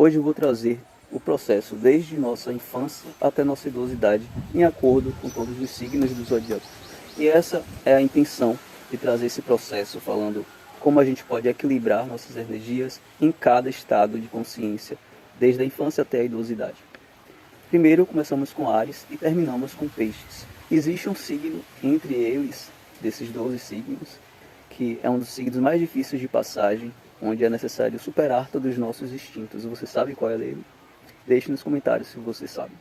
Hoje eu vou trazer o processo desde nossa infância até nossa idosidade, em acordo com todos os signos do zodíaco. E essa é a intenção de trazer esse processo, falando como a gente pode equilibrar nossas energias em cada estado de consciência, desde a infância até a idosidade. Primeiro começamos com Áries e terminamos com Peixes. Existe um signo entre eles, desses 12 signos, que é um dos signos mais difíceis de passagem, onde é necessário superar todos os nossos instintos. Você sabe qual é ele? Deixe nos comentários se você sabe.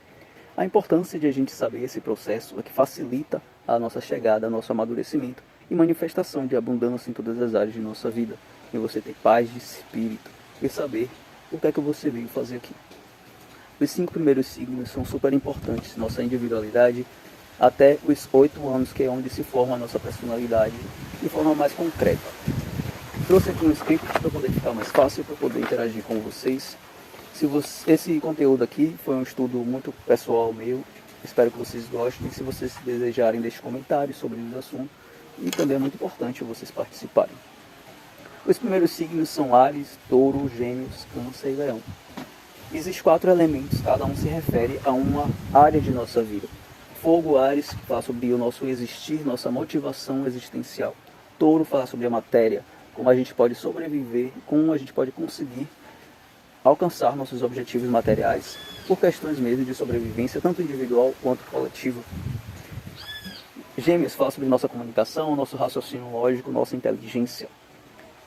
A importância de a gente saber esse processo é que facilita a nossa chegada, nosso amadurecimento e manifestação de abundância em todas as áreas de nossa vida. E você ter paz de espírito e saber o que é que você veio fazer aqui. Os 5 primeiros signos são super importantes, nossa individualidade, até os 8 anos, que é onde se forma a nossa personalidade de forma mais concreta. Trouxe aqui um script para poder ficar mais fácil, para poder interagir com vocês. Esse conteúdo aqui foi um estudo muito pessoal meu, espero que vocês gostem. Se vocês desejarem, deixe comentários sobre os assuntos, e também é muito importante vocês participarem. Os primeiros signos são Áries, Touro, Gêmeos, Câncer e Leão. Existem 4 elementos, cada um se refere a uma área de nossa vida. Fogo, Áries, que fala sobre o nosso existir, nossa motivação existencial. Touro fala sobre a matéria, como a gente pode sobreviver, como a gente pode conseguir alcançar nossos objetivos materiais, por questões mesmo de sobrevivência, tanto individual quanto coletiva. Gêmeos fala sobre nossa comunicação, nosso raciocínio lógico, nossa inteligência,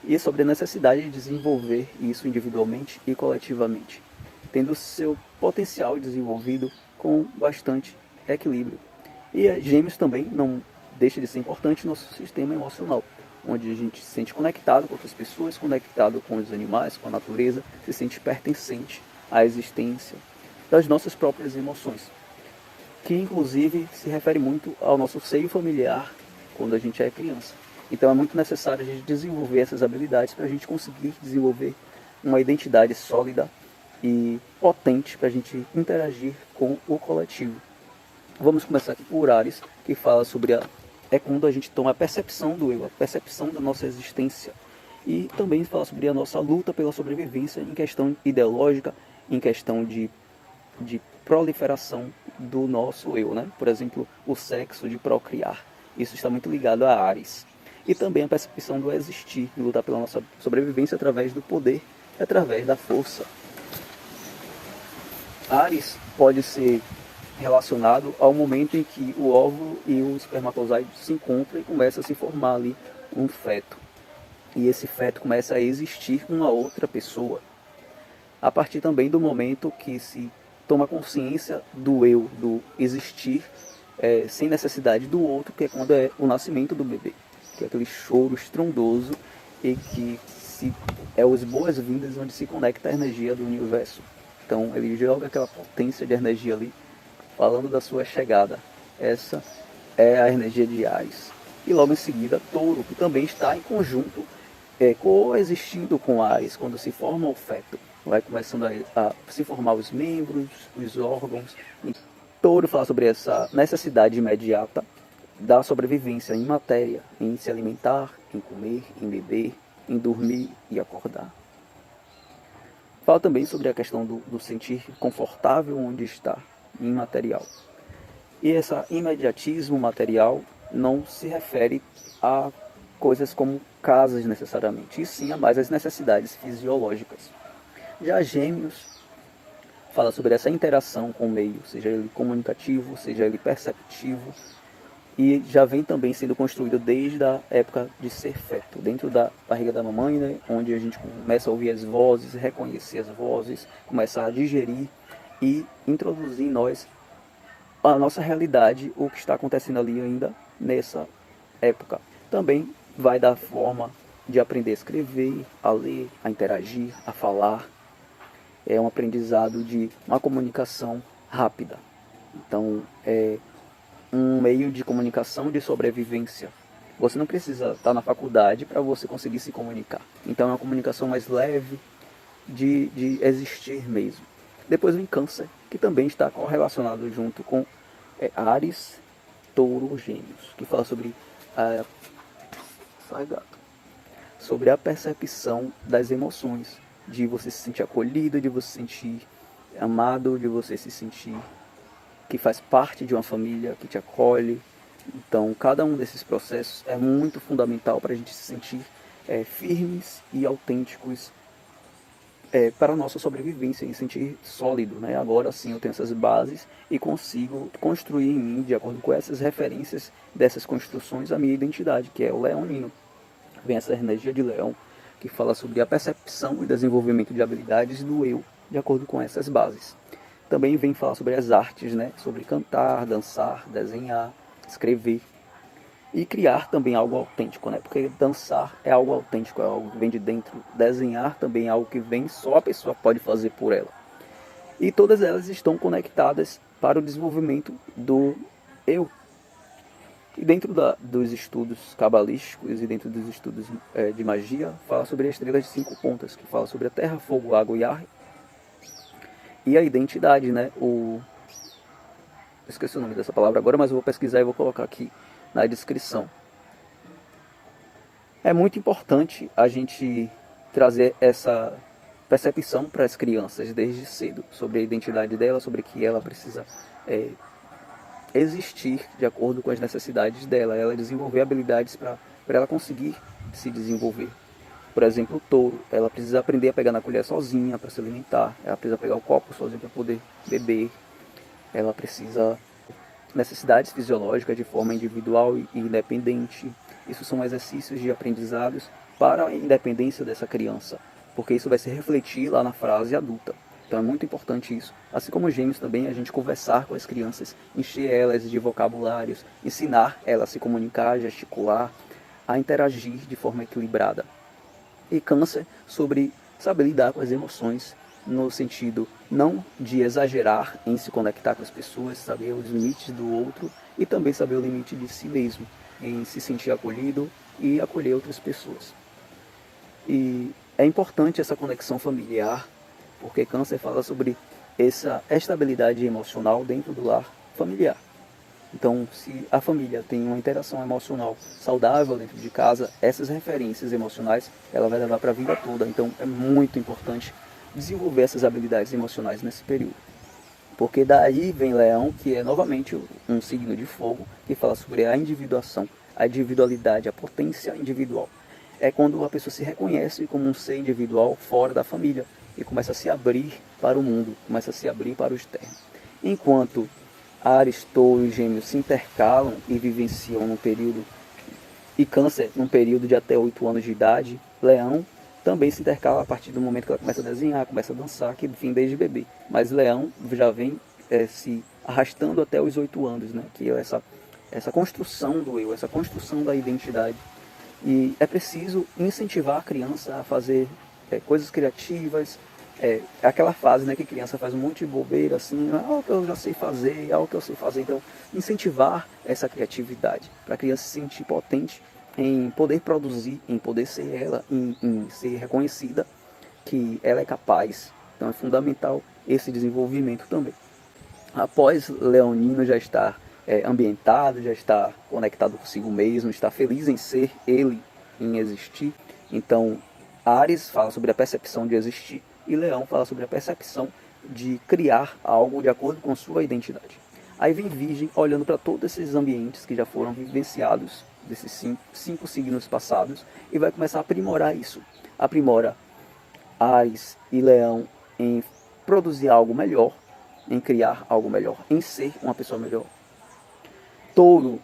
e sobre a necessidade de desenvolver isso individualmente e coletivamente, tendo seu potencial desenvolvido com bastante equilíbrio. E Gêmeos também não deixa de ser importante no nosso sistema emocional, onde a gente se sente conectado com outras pessoas, conectado com os animais, com a natureza, se sente pertencente à existência das nossas próprias emoções, que inclusive se refere muito ao nosso seio familiar quando a gente é criança. Então é muito necessário a gente desenvolver essas habilidades para a gente conseguir desenvolver uma identidade sólida e potente para a gente interagir com o coletivo. Vamos começar aqui por Áries, que fala sobre é quando a gente toma a percepção do eu, a percepção da nossa existência. E também fala sobre a nossa luta pela sobrevivência em questão ideológica, em questão de proliferação do nosso eu, né? Por exemplo, o sexo, de procriar. Isso está muito ligado a Áries. E também a percepção do existir, de lutar pela nossa sobrevivência através do poder, através da força. Áries pode ser relacionado ao momento em que o óvulo e o espermatozoide se encontram e começa a se formar ali um feto. E esse feto começa a existir com uma outra pessoa. A partir também do momento que se toma consciência do eu, do existir, sem necessidade do outro, que é quando é o nascimento do bebê. Que é aquele choro estrondoso e que é as boas-vindas onde se conecta a energia do universo. Então ele joga aquela potência de energia ali, falando da sua chegada. Essa é a energia de Áries. E logo em seguida, Touro, que também está em conjunto, coexistindo com Áries, quando se forma o feto. Vai começando a se formar os membros, os órgãos. E Touro fala sobre essa necessidade imediata da sobrevivência em matéria, em se alimentar, em comer, em beber, em dormir e acordar. Fala também sobre a questão do sentir confortável onde está, imaterial. E esse imediatismo material não se refere a coisas como casas necessariamente, e sim a mais as necessidades fisiológicas. Já Gêmeos fala sobre essa interação com o meio, seja ele comunicativo, seja ele perceptivo, e já vem também sendo construído desde a época de ser feto, dentro da barriga da mamãe, né, onde a gente começa a ouvir as vozes, reconhecer as vozes, começa a digerir e introduzir em nós a nossa realidade, o que está acontecendo ali ainda nessa época. Também vai dar forma de aprender a escrever, a ler, a interagir, a falar. É um aprendizado de uma comunicação rápida. Então, é um meio de comunicação de sobrevivência. Você não precisa estar na faculdade para você conseguir se comunicar. Então é uma comunicação mais leve, de existir mesmo. Depois vem Câncer, que também está correlacionado junto com Áries, Touro, Gêmeos, que fala sobre sobre a percepção das emoções, de você se sentir acolhido, de você se sentir amado, de você se sentir que faz parte de uma família que te acolhe. Então, cada um desses processos é muito fundamental para a gente se sentir firmes e autênticos para a nossa sobrevivência e sentir sólido, né? Agora sim eu tenho essas bases e consigo construir em mim, de acordo com essas referências dessas construções, a minha identidade, que é o leonino. Vem essa energia de leão, que fala sobre a percepção e desenvolvimento de habilidades do eu, de acordo com essas bases. Também vem falar sobre as artes, né? Sobre cantar, dançar, desenhar, escrever e criar também algo autêntico, né? Porque dançar é algo autêntico, é algo que vem de dentro. Desenhar também é algo que vem, só a pessoa pode fazer por ela. E todas elas estão conectadas para o desenvolvimento do eu. E dentro dos estudos cabalísticos e dentro dos estudos de magia, fala sobre a estrela de 5 pontas, que fala sobre a terra, fogo, água e ar. E a identidade, né? Esqueci o nome dessa palavra agora, mas eu vou pesquisar e vou colocar aqui na descrição. É muito importante a gente trazer essa percepção para as crianças desde cedo, sobre a identidade dela, sobre que ela precisa existir de acordo com as necessidades dela, ela desenvolver habilidades para ela conseguir se desenvolver. Por exemplo, o touro, ela precisa aprender a pegar na colher sozinha para se alimentar, ela precisa pegar o copo sozinha para poder beber, ela precisa necessidades fisiológicas de forma individual e independente. Isso são exercícios de aprendizados para a independência dessa criança, porque isso vai se refletir lá na fase adulta. Então é muito importante isso. Assim como gêmeos também, a gente conversar com as crianças, encher elas de vocabulários, ensinar elas a se comunicar, a gesticular, a interagir de forma equilibrada. E câncer sobre saber lidar com as emoções, no sentido não de exagerar em se conectar com as pessoas, saber os limites do outro e também saber o limite de si mesmo, em se sentir acolhido e acolher outras pessoas. E é importante essa conexão familiar, porque câncer fala sobre essa estabilidade emocional dentro do lar familiar. Então, se a família tem uma interação emocional saudável dentro de casa, essas referências emocionais ela vai levar para a vida toda. Então, é muito importante desenvolver essas habilidades emocionais nesse período. Porque daí vem Leão, que é novamente um signo de fogo, que fala sobre a individuação, a individualidade, a potência individual. É quando a pessoa se reconhece como um ser individual fora da família e começa a se abrir para o mundo, começa a se abrir para o externo. Enquanto Áries, Touro e Gêmeos se intercalam e vivenciam num período, e Câncer num período de até 8 anos de idade, Leão também se intercala a partir do momento que ela começa a desenhar, começa a dançar, que enfim, desde bebê. Mas Leão já vem se arrastando até os 8 anos, né? Que é essa construção do eu, essa construção da identidade. E é preciso incentivar a criança a fazer coisas criativas, aquela fase, né, que a criança faz um monte de bobeira, assim, o que eu já sei fazer, o que eu sei fazer. Então, incentivar essa criatividade, para a criança se sentir potente em poder produzir, em poder ser ela, em ser reconhecida que ela é capaz. Então, é fundamental esse desenvolvimento também. Após Leonino já estar ambientado, já está conectado consigo mesmo, está feliz em ser ele, em existir. Então, Áries fala sobre a percepção de existir e Leão fala sobre a percepção de criar algo de acordo com sua identidade. Aí vem Virgem olhando para todos esses ambientes que já foram vivenciados, desses cinco signos passados, e vai começar a aprimorar isso. Aprimora Áries e Leão em produzir algo melhor, em criar algo melhor, em ser uma pessoa melhor. Touro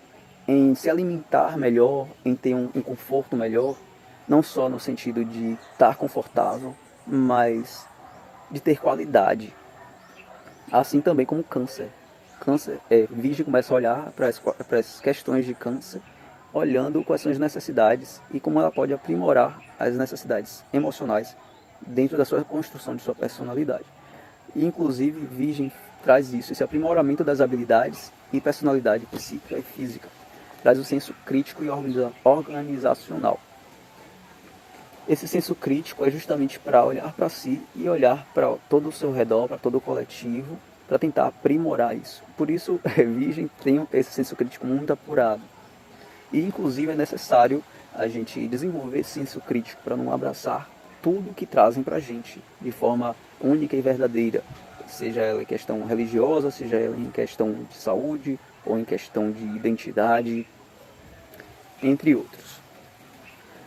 em se alimentar melhor, em ter um conforto melhor, não só no sentido de estar confortável, mas de ter qualidade. Assim também como Câncer. Virgem começa a olhar para as questões de Câncer, olhando quais são as necessidades e como ela pode aprimorar as necessidades emocionais dentro da sua construção de sua personalidade. E, inclusive, Virgem traz isso, esse aprimoramento das habilidades e personalidade psíquica e física. Traz o senso crítico e organizacional. Esse senso crítico é justamente para olhar para si e olhar para todo o seu redor, para todo o coletivo, para tentar aprimorar isso. Por isso, Virgem tem esse senso crítico muito apurado. E, inclusive, é necessário a gente desenvolver esse senso crítico para não abraçar tudo que trazem para a gente, de forma única e verdadeira, seja ela em questão religiosa, seja ela em questão de saúde, ou em questão de identidade, entre outros.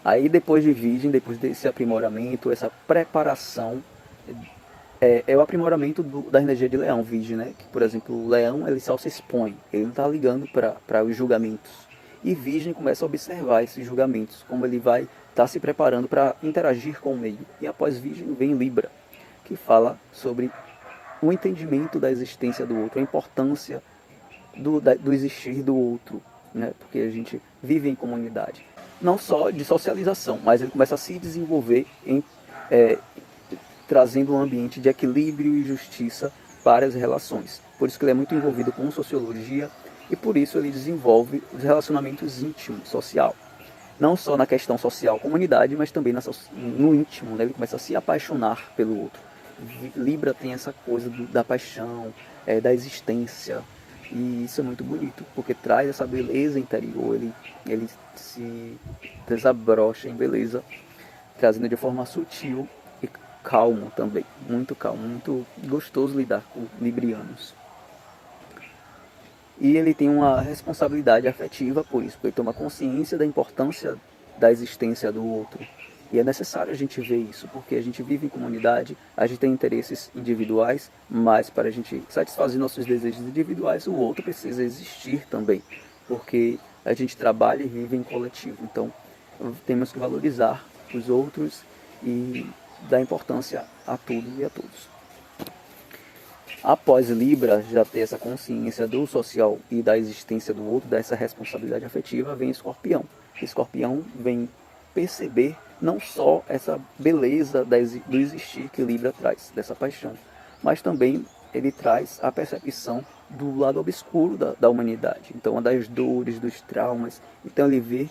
Aí depois de Virgem, depois desse aprimoramento, essa preparação, é o aprimoramento da energia de Leão, Virgem, né? Que, por exemplo, o Leão ele só se expõe, ele não está ligando para os julgamentos. E Virgem começa a observar esses julgamentos, como ele vai estar se preparando para interagir com o meio. E após Virgem vem Libra, que fala sobre o entendimento da existência do outro, a importância do existir do outro, né? Porque a gente vive em comunidade. Não só de socialização, mas ele começa a se desenvolver trazendo um ambiente de equilíbrio e justiça para as relações. Por isso que ele é muito envolvido com sociologia e por isso ele desenvolve os relacionamentos íntimos, social. Não só na questão social, comunidade, mas também no íntimo, né? Ele começa a se apaixonar pelo outro. Libra tem essa coisa da paixão, da existência, e isso é muito bonito, porque traz essa beleza interior, ele se desabrocha em beleza, trazendo de forma sutil e calmo também, muito calmo, muito gostoso lidar com librianos. E ele tem uma responsabilidade afetiva por isso, porque ele toma consciência da importância da existência do outro. E é necessário a gente ver isso, porque a gente vive em comunidade, a gente tem interesses individuais, mas para a gente satisfazer nossos desejos individuais, o outro precisa existir também, porque a gente trabalha e vive em coletivo. Então, temos que valorizar os outros e dar importância a tudo e a todos. Após Libra já ter essa consciência do social e da existência do outro, dessa responsabilidade afetiva, vem Escorpião. Escorpião vem perceber não só essa beleza do existir que Libra traz, dessa paixão, mas também ele traz a percepção do lado obscuro da humanidade, então das dores, dos traumas. Então ele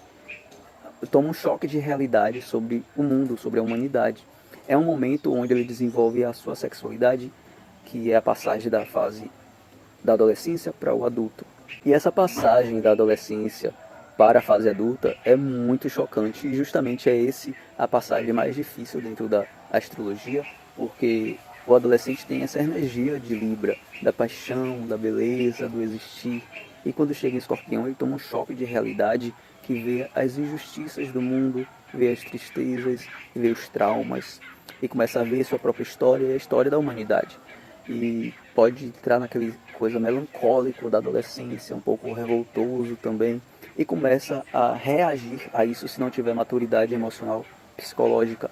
toma um choque de realidade sobre o mundo, sobre a humanidade. É um momento onde ele desenvolve a sua sexualidade, que é a passagem da fase da adolescência para o adulto. E essa passagem da adolescência para a fase adulta é muito chocante, e justamente é a passagem mais difícil dentro da astrologia, porque o adolescente tem essa energia de Libra, da paixão, da beleza, do existir, e quando chega em Escorpião ele toma um choque de realidade, que vê as injustiças do mundo, vê as tristezas, vê os traumas, e começa a ver sua própria história e a história da humanidade. E pode entrar naquele coisa melancólico da adolescência, um pouco revoltoso também, e começa a reagir a isso se não tiver maturidade emocional, psicológica.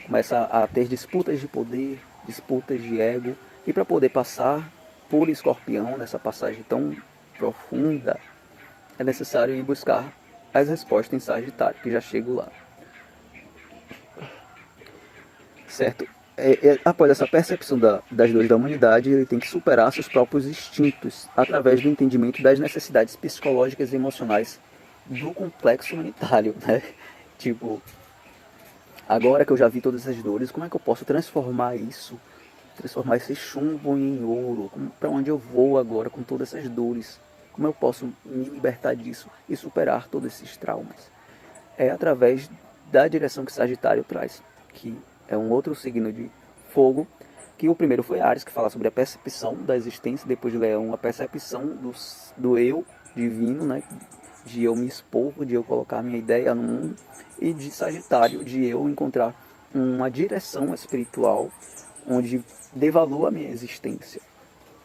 Começa a ter disputas de poder, disputas de ego, e para poder passar por Escorpião, nessa passagem tão profunda, é necessário ir buscar as respostas em Sagitário, que já chego lá. Certo? Após essa percepção das dores da humanidade, ele tem que superar seus próprios instintos através do entendimento das necessidades psicológicas e emocionais do complexo humanitário, né? Tipo, agora que eu já vi todas essas dores, como é que eu posso transformar esse chumbo em ouro? Para onde eu vou agora com todas essas dores? Como eu posso me libertar disso e superar todos esses traumas? É através da direção que Sagitário traz, que é um outro signo de fogo, que o primeiro foi Áries, que fala sobre a percepção da existência, depois de Leão, a percepção do eu divino, né? De eu me expor, de eu colocar minha ideia no mundo, e de Sagitário, de eu encontrar uma direção espiritual onde dê valor à minha existência.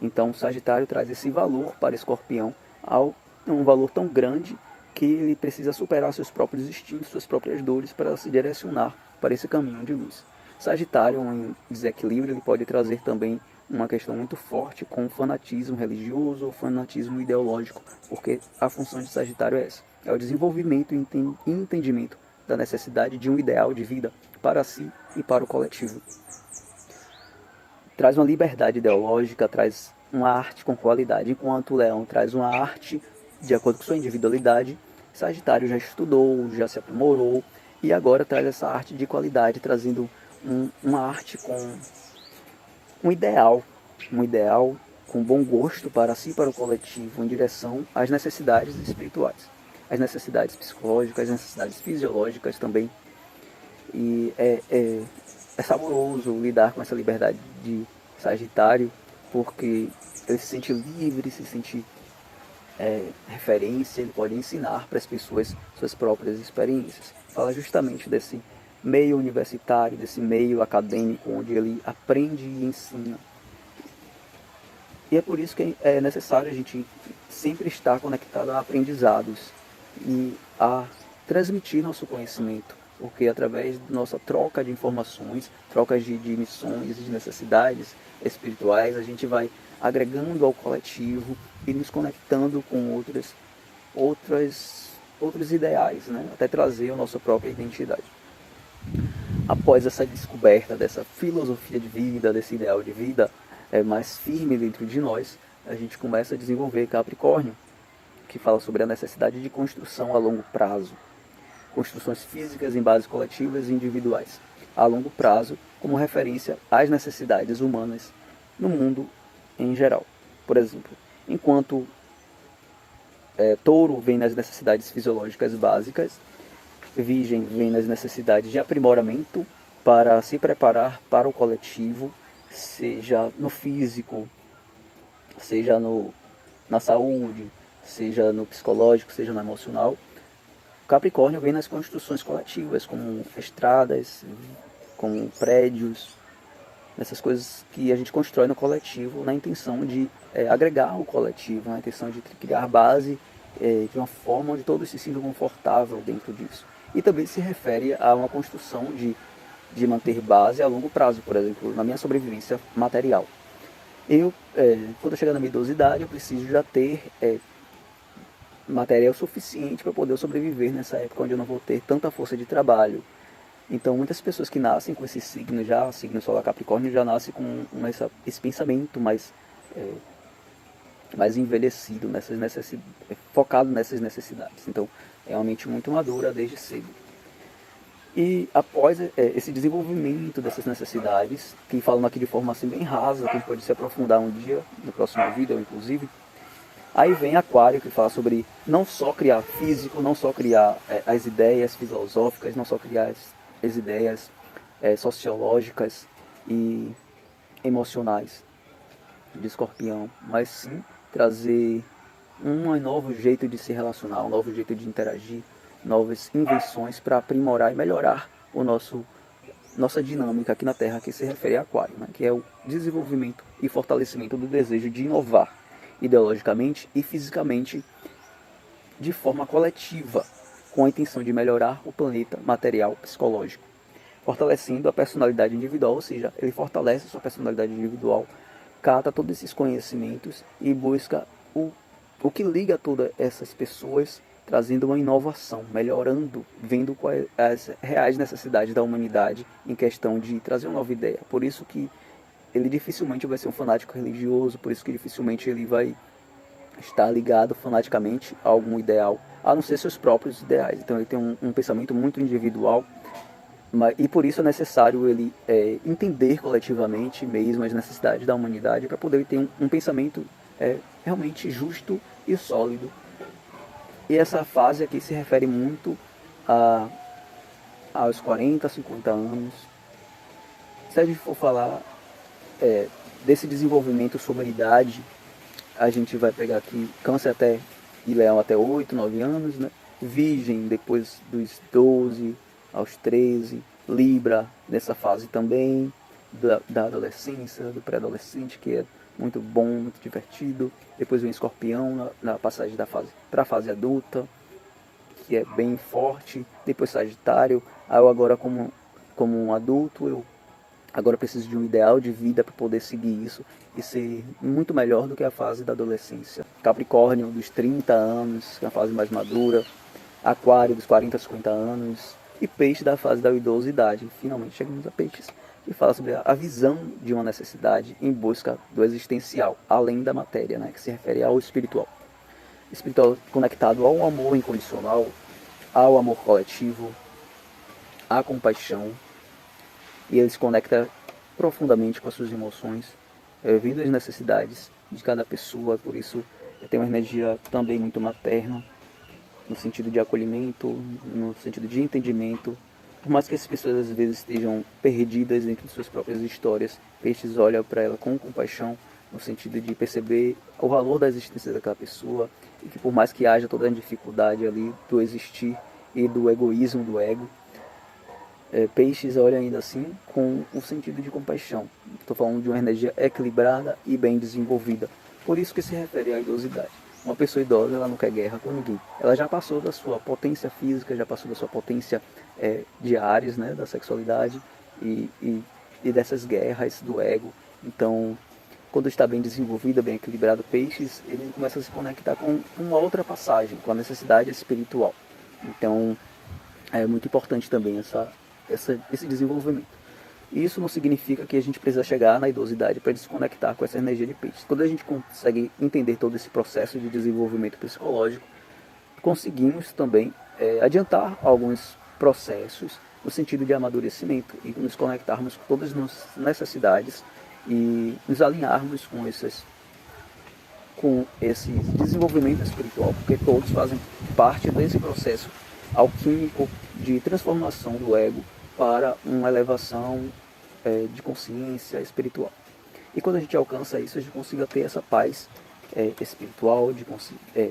Então Sagitário traz esse valor para Escorpião, um valor tão grande que ele precisa superar seus próprios instintos, suas próprias dores para se direcionar para esse caminho de luz. Sagitário, em desequilíbrio, ele pode trazer também uma questão muito forte com fanatismo religioso ou fanatismo ideológico, porque a função de Sagitário é essa, é o desenvolvimento e entendimento da necessidade de um ideal de vida para si e para o coletivo. Traz uma liberdade ideológica, traz uma arte com qualidade, enquanto o Leão traz uma arte de acordo com sua individualidade. Sagitário já estudou, já se aprimorou, e agora traz essa arte de qualidade, trazendo uma arte com um ideal com bom gosto para si e para o coletivo, em direção às necessidades espirituais, às necessidades psicológicas, às necessidades fisiológicas também. E é saboroso lidar com essa liberdade de Sagitário, porque ele se sente livre, se sente referência, ele pode ensinar para as pessoas suas próprias experiências. Fala justamente desse meio universitário, desse meio acadêmico, onde ele aprende e ensina. E é por isso que é necessário a gente sempre estar conectado a aprendizados e a transmitir nosso conhecimento, porque através da nossa troca de informações, trocas de missões e de necessidades espirituais, a gente vai agregando ao coletivo e nos conectando com outros ideais, né? Até trazer a nossa própria identidade. Após essa descoberta dessa filosofia de vida, desse ideal de vida mais firme dentro de nós, a gente começa a desenvolver Capricórnio, que fala sobre a necessidade de construção a longo prazo. Construções físicas em bases coletivas e individuais, a longo prazo, como referência às necessidades humanas no mundo em geral. Por exemplo, enquanto Touro vem nas necessidades fisiológicas básicas, Virgem vem nas necessidades de aprimoramento para se preparar para o coletivo, seja no físico, seja na saúde, seja no psicológico, seja no emocional. Capricórnio vem nas construções coletivas, como estradas, como prédios, nessas coisas que a gente constrói no coletivo, na intenção de agregar o coletivo, na intenção de criar base de uma forma onde todos se sintam confortáveis dentro disso. E também se refere a uma construção de manter base a longo prazo, por exemplo, na minha sobrevivência material. Quando eu chegar na minha idosidade, eu preciso já ter material suficiente para poder sobreviver nessa época onde eu não vou ter tanta força de trabalho. Então, muitas pessoas que nascem com esse signo já, signo solar Capricórnio, já nascem com esse pensamento mais envelhecido, focado nessas necessidades. Então, é uma mente muito madura desde cedo. E após esse desenvolvimento dessas necessidades, que falando aqui de forma assim bem rasa, que a gente pode se aprofundar um dia, no próximo vídeo, inclusive, aí vem Aquário, que fala sobre não só criar físico, não só criar as ideias filosóficas, não só criar as ideias sociológicas e emocionais de Escorpião, mas sim trazer um novo jeito de se relacionar, um novo jeito de interagir, novas invenções para aprimorar e melhorar nossa dinâmica aqui na Terra, que se refere a Aquário, né? Que é o desenvolvimento e fortalecimento do desejo de inovar ideologicamente e fisicamente de forma coletiva, com a intenção de melhorar o planeta material psicológico, fortalecendo a personalidade individual, ou seja, ele fortalece a sua personalidade individual, cata todos esses conhecimentos e busca o que liga todas essas pessoas, trazendo uma inovação, melhorando, vendo quais as reais necessidades da humanidade em questão de trazer uma nova ideia. Por isso que ele dificilmente vai ser um fanático religioso, por isso que dificilmente ele vai estar ligado fanaticamente a algum ideal, a não ser seus próprios ideais. Então ele tem um pensamento muito individual, e por isso é necessário ele entender coletivamente mesmo as necessidades da humanidade para poder ter um pensamento realmente justo e sólido. E essa fase aqui se refere muito aos 40, 50 anos. Se a gente for falar desse desenvolvimento sobre a idade, a gente vai pegar aqui Câncer e Leão até 8, 9 anos, né? Virgem depois dos 12 aos 13, Libra nessa fase também, da adolescência, do pré-adolescente, que é muito bom, muito divertido. Depois vem Escorpião na passagem da fase para a fase adulta, que é bem forte. Depois Sagitário, eu agora como um adulto, eu agora preciso de um ideal de vida para poder seguir isso e ser muito melhor do que a fase da adolescência. Capricórnio dos 30 anos, que é a fase mais madura. Aquário dos 40 a 50 anos. E Peixe da fase da idosidade. Finalmente chegamos a Peixes, e fala sobre a visão de uma necessidade em busca do existencial, além da matéria, né, que se refere ao espiritual. Espiritual conectado ao amor incondicional, ao amor coletivo, à compaixão, e ele se conecta profundamente com as suas emoções, vendo as necessidades de cada pessoa. Por isso tem uma energia também muito materna, no sentido de acolhimento, no sentido de entendimento, Por mais que as pessoas às vezes estejam perdidas dentro de suas próprias histórias, Peixes olha para ela com compaixão, no sentido de perceber o valor da existência daquela pessoa, e que por mais que haja toda a dificuldade ali do existir e do egoísmo do ego, Peixes olha ainda assim com um sentido de compaixão. Estou falando de uma energia equilibrada e bem desenvolvida. Por isso que se refere à idosidade. Uma pessoa idosa, ela não quer guerra com ninguém. Ela já passou da sua potência física, já passou da sua potência de Ares, né, da sexualidade e dessas guerras do ego. Então, quando está bem desenvolvida, bem equilibrado, Peixes, ele começa a se conectar com uma outra passagem, com a necessidade espiritual. Então, é muito importante também esse desenvolvimento. Isso não significa que a gente precisa chegar na idosidade para desconectar com essa energia de Peixes. Quando a gente consegue entender todo esse processo de desenvolvimento psicológico, conseguimos também adiantar alguns processos no sentido de amadurecimento e nos conectarmos com todas as nossas necessidades e nos alinharmos com esse desenvolvimento espiritual, porque todos fazem parte desse processo alquímico de transformação do ego para uma elevação de consciência espiritual. E quando a gente alcança isso, a gente consiga ter essa paz espiritual,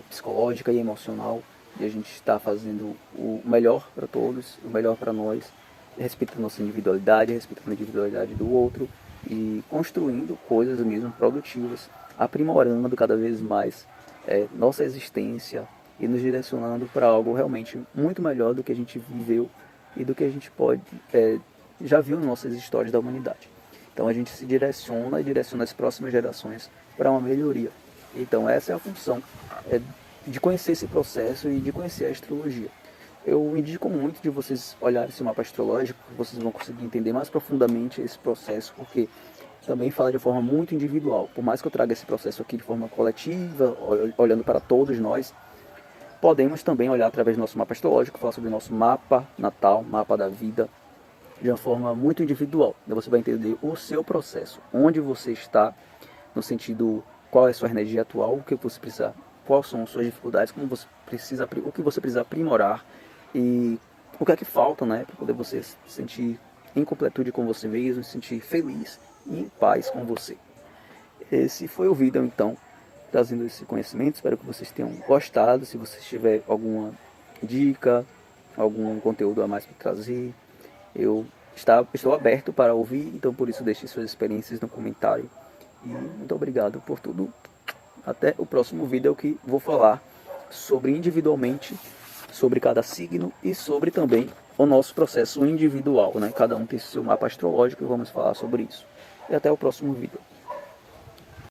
psicológica e emocional, de a gente estar fazendo o melhor para todos, o melhor para nós, respeitando a nossa individualidade, respeitando a individualidade do outro e construindo coisas mesmo produtivas, aprimorando cada vez mais nossa existência e nos direcionando para algo realmente muito melhor do que a gente viveu e do que a gente já viu em nossas histórias da humanidade. Então a gente se direciona e direciona as próximas gerações para uma melhoria. Então essa é a função de conhecer esse processo e de conhecer a astrologia. Eu indico muito de vocês olharem esse mapa astrológico, vocês vão conseguir entender mais profundamente esse processo, porque também fala de forma muito individual. Por mais que eu traga esse processo aqui de forma coletiva, olhando para todos nós, podemos também olhar através do nosso mapa astrológico, falar sobre o nosso mapa natal, mapa da vida, de uma forma muito individual. Então você vai entender o seu processo, onde você está, no sentido qual é a sua energia atual, o que você precisa, quais são as suas dificuldades, como você precisa, o que você precisa aprimorar e o que é que falta, né, para poder você se sentir em completude com você mesmo, se sentir feliz e em paz com você. Esse foi o vídeo então, trazendo esse conhecimento. Espero que vocês tenham gostado. Se vocês tiverem alguma dica, algum conteúdo a mais para trazer, eu estou aberto para ouvir, então por isso deixe suas experiências no comentário. E muito obrigado por tudo. Até o próximo vídeo que vou falar sobre individualmente, sobre cada signo e sobre também o nosso processo individual, né? Cada um tem seu mapa astrológico e vamos falar sobre isso. E até o próximo vídeo.